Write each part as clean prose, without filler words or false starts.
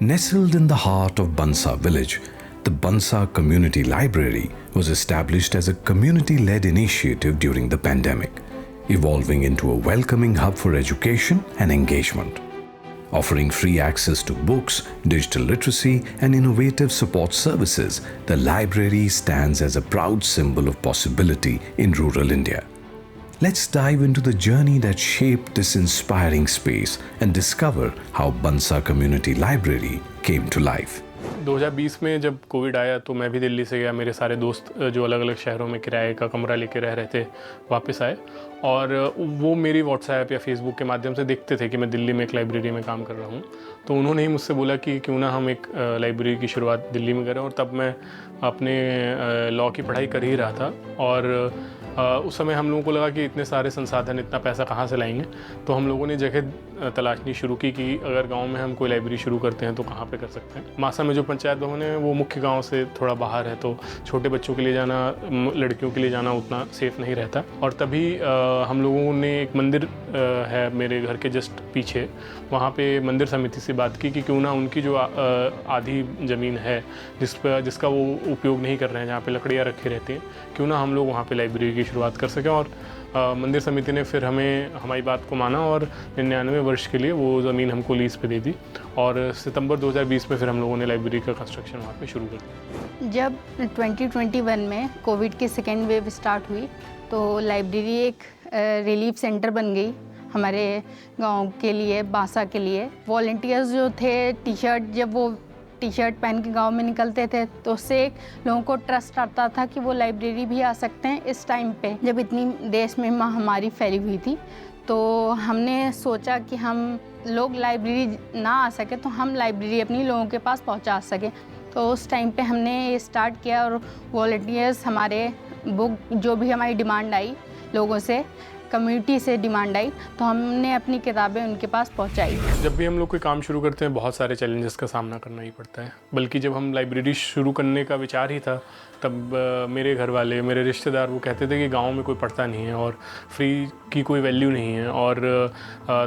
Nestled in the heart of Bansa village, the Bansa Community Library was established as a community-led initiative during the pandemic, evolving into a welcoming hub for education and engagement. Offering free access to books, digital literacy, and innovative support services, the library stands as a proud symbol of possibility in rural India. Let's dive into the journey that shaped this inspiring space and discover how Bansa Community Library came to life. 2020 में जब Covid आया तो मैं भी दिल्ली से गया। मेरे सारे दोस्त जो अलग अलग शहरों में किराए का कमरा लेके रह रहे थे वापस आए और वो मेरी व्हाट्सएप या फेसबुक के माध्यम से देखते थे कि मैं दिल्ली में एक लाइब्रेरी में काम कर रहा हूँ। तो उन्होंने ही मुझसे बोला कि क्यों ना हम एक लाइब्रेरी की शुरुआत दिल्ली में करें। और तब मैं अपने लॉ की पढ़ाई कर ही रहा था और उस समय हम लोगों को लगा कि इतने सारे संसाधन, इतना पैसा कहाँ से लाएंगे। तो हम लोगों ने जगह तलाशनी शुरू की कि अगर गांव में हम कोई लाइब्रेरी शुरू करते हैं तो कहाँ पे कर सकते हैं। मासा में जो पंचायत भवन है वो मुख्य गांव से थोड़ा बाहर है, तो छोटे बच्चों के लिए जाना, लड़कियों के लिए जाना उतना सेफ़ नहीं रहता। और तभी हम लोगों ने एक मंदिर है मेरे घर के जस्ट पीछे, वहाँ पे मंदिर समिति से बात की कि क्यों ना उनकी जो आधी ज़मीन है जिसका वो उपयोग नहीं कर रहे हैं, जहाँ पे लकड़ियाँ रखी रहती हैं, क्यों ना हम लोग वहाँ पे लाइब्रेरी की शुरुआत कर सकें। और मंदिर समिति ने फिर हमारी बात को माना और 99 वर्ष के लिए वो ज़मीन हमको लीज़ पे दे दी और सितंबर 2020 में फिर हम लोगों ने लाइब्रेरी का कंस्ट्रक्शन वहाँ पे शुरू कर दिया। जब 2021 में कोविड की सेकेंड वेव स्टार्ट हुई तो लाइब्रेरी एक रिलीफ सेंटर बन गई हमारे गांव के लिए, बांसा के लिए। वॉलंटियर्स जो थे जब वो टी शर्ट पहन के गांव में निकलते थे तो उससे एक लोगों को ट्रस्ट आता था कि वो लाइब्रेरी भी आ सकते हैं। इस टाइम पे जब इतनी देश में महामारी फैली हुई थी तो हमने सोचा कि हम लोग लाइब्रेरी ना आ सके तो हम लाइब्रेरी अपनी लोगों के पास पहुंचा सकें। तो उस टाइम पे हमने ये स्टार्ट किया और वॉलंटियर्स हमारे बुक जो भी हमारी डिमांड आई, लोगों से, कम्युनिटी से डिमांड आई, तो हमने अपनी किताबें उनके पास पहुंचाई। जब भी हम लोग कोई काम शुरू करते हैं बहुत सारे चैलेंजेस का सामना करना ही पड़ता है। बल्कि जब हम लाइब्रेरी शुरू करने का विचार ही था तब मेरे घर वाले, मेरे रिश्तेदार वो कहते थे कि गांव में कोई पढ़ता नहीं है और फ्री की कोई वैल्यू नहीं है और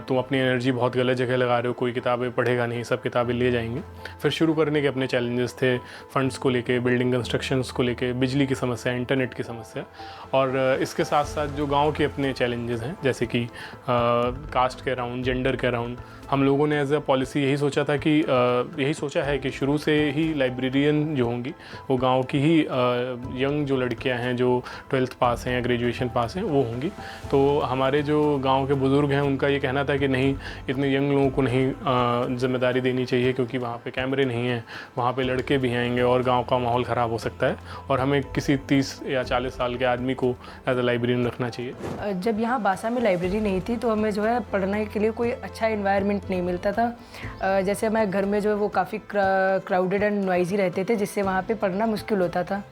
तुम अपनी एनर्जी बहुत गलत जगह लगा रहे हो, कोई किताबें पढ़ेगा नहीं, सब किताबें ले जाएंगे। फिर शुरू करने के अपने चैलेंजेस थे, फंड्स को लेके, बिल्डिंग कंस्ट्रक्शंस को लेके, बिजली की समस्या, इंटरनेट की समस्या और इसके साथ साथ जो गाँव के अपने चैलेंजेस हैं जैसे कि कास्ट के अराउंड, जेंडर के अराउंड। हम लोगों ने एज अ पॉलिसी यही सोचा है कि शुरू से ही लाइब्रेरियन जो होंगी वो गांव की ही यंग जो लड़कियां हैं जो 12th पास हैं या ग्रेजुएशन पास हैं वो होंगी। तो हमारे जो गांव के बुज़ुर्ग हैं उनका ये कहना था कि नहीं, इतने यंग लोगों को नहीं जिम्मेदारी देनी चाहिए क्योंकि वहाँ पे कैमरे नहीं हैं, वहाँ पे लड़के भी आएंगे और गाँव का माहौल ख़राब हो सकता है और हमें किसी 30 या 40 साल के आदमी को एज अ लाइब्रेरियन रखना चाहिए। जब यहाँ बांसा में लाइब्रेरी नहीं थी तो हमें जो है पढ़ने के लिए कोई अच्छा इन्वायरमेंट नहीं मिलता था। जैसे हमारे घर में जो है वो काफ़ी क्राउडेड एंड नॉइजी रहते थे जिससे वहाँ पे पढ़ना मुश्किल होता था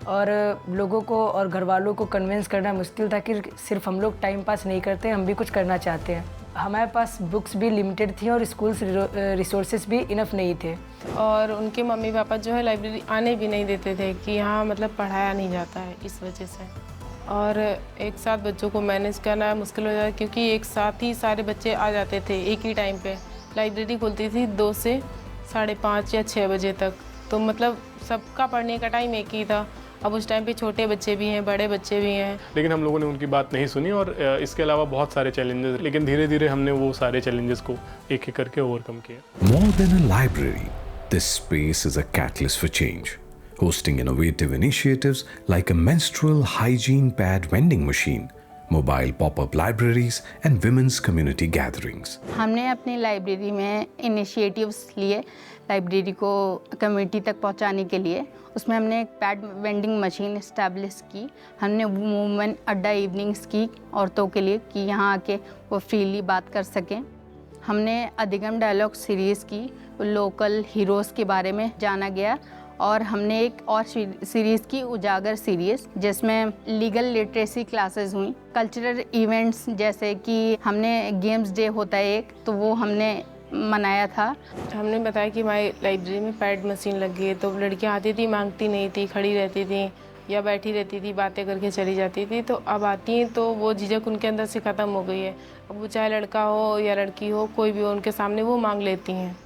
और लोगों को और घर वालों को कन्विंस करना मुश्किल था कि सिर्फ हम लोग टाइम पास नहीं करते, हम भी कुछ करना चाहते हैं। हमारे पास बुक्स भी लिमिटेड थी और स्कूल्स रिसोर्सेज भी इनफ नहीं थे और उनके मम्मी पापा जो है लाइब्रेरी आने भी नहीं देते थे कि यहाँ मतलब पढ़ाया नहीं जाता है, इस वजह से। और एक साथ बच्चों को मैनेज करना मुश्किल हो जाता क्योंकि एक साथ ही सारे बच्चे आ जाते थे एक ही टाइम पे। लाइब्रेरी खुलती थी 2 से 5:30 या 6 बजे तक, तो मतलब सबका पढ़ने का टाइम एक ही था। अब उस टाइम पे छोटे बच्चे भी हैं, बड़े बच्चे भी हैं। लेकिन हम लोगों ने उनकी बात नहीं सुनी और इसके अलावा बहुत सारे चैलेंजेस, लेकिन धीरे धीरे हमने वो सारे चैलेंजेस को एक एक करके ओवरकम किया। More than a library, this space is a catalyst for change, hosting innovative initiatives like a menstrual hygiene pad vending machine, mobile pop-up libraries and women's community gatherings. हमने अपनी लाइब्रेरी में initiatives लिए library को community तक पहुंचाने के लिए। उसमें हमने एक पैड वेंडिंग मशीन इस्टेब्लिश की। हमने वुमेन अड्डा इवनिंग्स की औरतों के लिए कि यहाँ आके वो फ्रीली बात कर सकें। हमने अधिगम डायलॉग सीरीज़ की, लोकल हीरोज़ के बारे में जाना गया और हमने एक और सीरीज़ की, उजागर सीरीज़, जिसमें लीगल लिटरेसी क्लासेस हुई। कल्चरल इवेंट्स जैसे कि हमने गेम्स डे होता है एक, तो वो हमने मनाया था। हमने बताया कि हमारी लाइब्रेरी में पैड मशीन लग गई है, तो लड़कियां आती थी, मांगती नहीं थी, खड़ी रहती थी या बैठी रहती थी, बातें करके चली जाती थी। तो अब आती हैं तो वो झिझक उनके अंदर से ख़त्म हो गई है। अब वो चाहे लड़का हो या लड़की हो, कोई भी हो, उनके सामने वो मांग लेती हैं।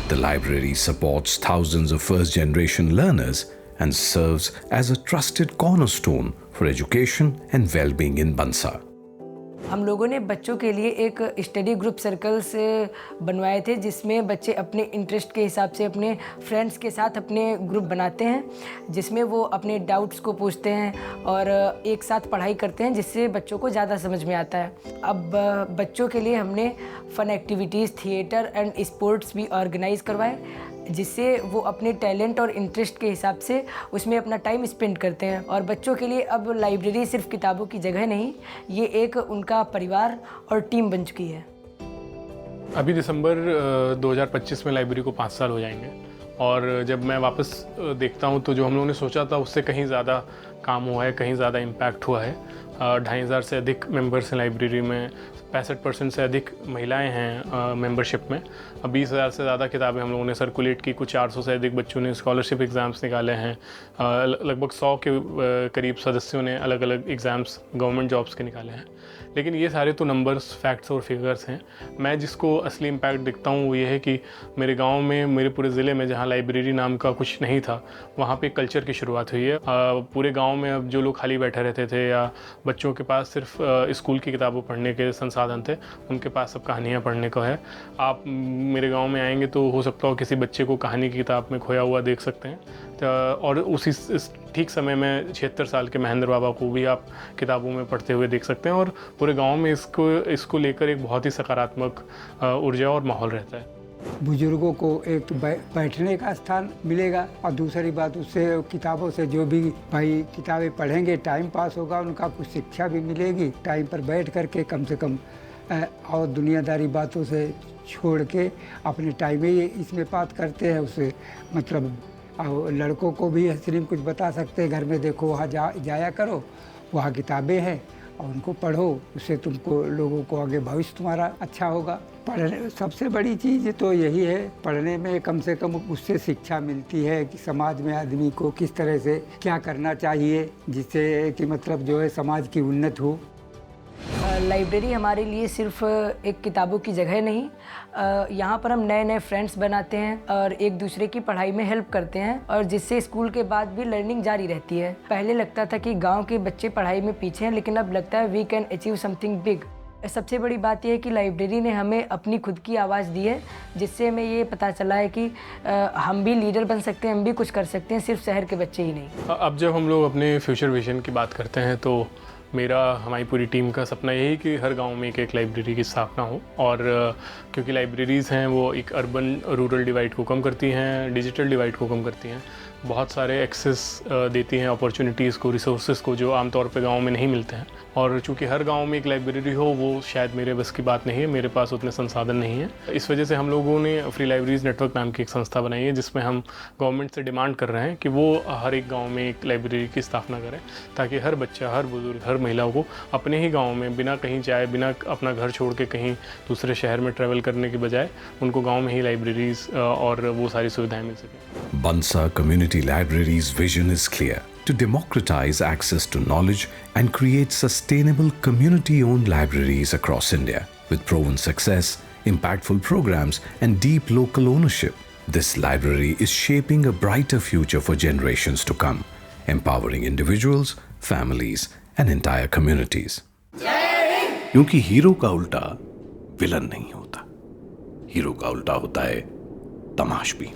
The library supports thousands of first-generation learners and serves as a trusted cornerstone for education and well-being in Bansa. हम लोगों ने बच्चों के लिए एक स्टडी ग्रुप सर्कल्स बनवाए थे, जिसमें बच्चे अपने इंटरेस्ट के हिसाब से अपने फ्रेंड्स के साथ अपने ग्रुप बनाते हैं, जिसमें वो अपने डाउट्स को पूछते हैं और एक साथ पढ़ाई करते हैं, जिससे बच्चों को ज़्यादा समझ में आता है। अब बच्चों के लिए हमने फ़न एक्टिविटीज़, थिएटर एंड स्पोर्ट्स भी ऑर्गेनाइज़ करवाए, जिससे वो अपने टैलेंट और इंटरेस्ट के हिसाब से उसमें अपना टाइम स्पेंड करते हैं। और बच्चों के लिए अब लाइब्रेरी सिर्फ किताबों की जगह नहीं, ये एक उनका परिवार और टीम बन चुकी है। अभी दिसंबर 2025 में लाइब्रेरी को 5 साल हो जाएंगे और जब मैं वापस देखता हूँ तो जो हम लोगों ने सोचा था उससे कहीं ज़्यादा काम हुआ है, कहीं ज़्यादा इम्पैक्ट हुआ है। 2500 से अधिक मेंबर्स हैं लाइब्रेरी में, 65% से अधिक महिलाएं हैं मेंबरशिप में। 20,000 से ज़्यादा किताबें हम लोगों ने सर्कुलेट की, कुछ 400 से अधिक बच्चों ने स्कॉलरशिप एग्ज़ाम्स निकाले हैं, लगभग 100 के करीब सदस्यों ने अलग अलग एग्ज़ाम्स गवर्नमेंट जॉब्स के निकाले हैं। लेकिन ये सारे तो नंबर्स, फैक्ट्स और फिगर्स हैं। मैं जिसको असली इम्पैक्ट दिखता हूँ वो ये है कि मेरे गांव में, मेरे पूरे ज़िले में जहाँ लाइब्रेरी नाम का कुछ नहीं था, वहाँ पे कल्चर की शुरुआत हुई है। पूरे गांव में अब जो लोग खाली बैठे रहते थे या बच्चों के पास सिर्फ स्कूल की किताबों पढ़ने के संसाधन थे, उनके पास अब कहानियाँ पढ़ने को है। आप मेरे गाँव में आएंगे तो हो सकता हो किसी बच्चे को कहानी की किताब में खोया हुआ देख सकते हैं। और उसी ठीक समय में 76 साल के महेंद्र बाबा को भी आप किताबों में पढ़ते हुए देख सकते हैं। और पूरे गांव में इसको लेकर एक बहुत ही सकारात्मक ऊर्जा और माहौल रहता है। बुजुर्गों को एक बैठने का स्थान मिलेगा और दूसरी बात उससे किताबों से जो भी भाई किताबें पढ़ेंगे टाइम पास होगा, उनका कुछ शिक्षा भी मिलेगी। टाइम पर बैठ करके कम से कम और दुनियादारी बातों से छोड़ के अपने टाइम ही इसमें बात करते हैं। उससे मतलब लड़कों को भी हसीन कुछ बता सकते हैं, घर में देखो वहाँ जाया करो, वहाँ किताबें हैं और उनको पढ़ो, उससे तुमको लोगों को आगे भविष्य तुम्हारा अच्छा होगा। पढ़ने सबसे बड़ी चीज़ तो यही है, पढ़ने में कम से कम उससे शिक्षा मिलती है कि समाज में आदमी को किस तरह से क्या करना चाहिए, जिससे कि मतलब जो है समाज की उन्नति हो। लाइब्रेरी हमारे लिए सिर्फ एक किताबों की जगह नहीं, यहाँ पर हम नए नए फ्रेंड्स बनाते हैं और एक दूसरे की पढ़ाई में हेल्प करते हैं, और जिससे स्कूल के बाद भी लर्निंग जारी रहती है। पहले लगता था कि गांव के बच्चे पढ़ाई में पीछे हैं, लेकिन अब लगता है we can achieve something big. सबसे बड़ी बात यह है कि लाइब्रेरी ने हमें अपनी खुद की आवाज़ दी है, जिससे हमें ये पता चला है कि हम भी लीडर बन सकते हैं, हम भी कुछ कर सकते हैं, सिर्फ शहर के बच्चे ही नहीं। अब जब हम लोग अपने फ्यूचर विजन की बात करते हैं तो हमारी पूरी टीम का सपना यही कि हर गांव में एक लाइब्रेरी की स्थापना हो। और क्योंकि लाइब्रेरीज़ हैं वो एक अर्बन रूरल डिवाइड को कम करती हैं, डिजिटल डिवाइड को कम करती हैं, बहुत सारे एक्सेस देती हैं अपॉर्चुनिटीज़ को, रिसोर्सेज को, जो आमतौर पे गांव में नहीं मिलते हैं। और चूँकि हर गांव में एक लाइब्रेरी हो वो शायद मेरे बस की बात नहीं है, मेरे पास उतने संसाधन नहीं है। इस वजह से हम लोगों ने फ्री लाइब्रेरीज नेटवर्क नाम की एक संस्था बनाई है, जिसमें हम गवर्नमेंट से डिमांड कर रहे हैं कि वो हर एक गाँव में एक लाइब्रेरी की स्थापना करें, ताकि हर बच्चा, हर बुजुर्ग, हर महिला को अपने ही गाँव में बिना कहीं जाए, बिना अपना घर छोड़ के कहीं दूसरे शहर में ट्रैवल करने के बजाय उनको गाँव में ही लाइब्रेरीज और वो सारी सुविधाएँ मिल सकें। Bansa Community Library's vision is clear: to democratize access to knowledge and create sustainable community-owned libraries across India. With proven success, impactful programs and deep local ownership, this library is shaping a brighter future for generations to come, empowering individuals, families and entire communities. क्योंकि hero का उल्टा villain नहीं होता, hero का उल्टा होता है तमाशबीन।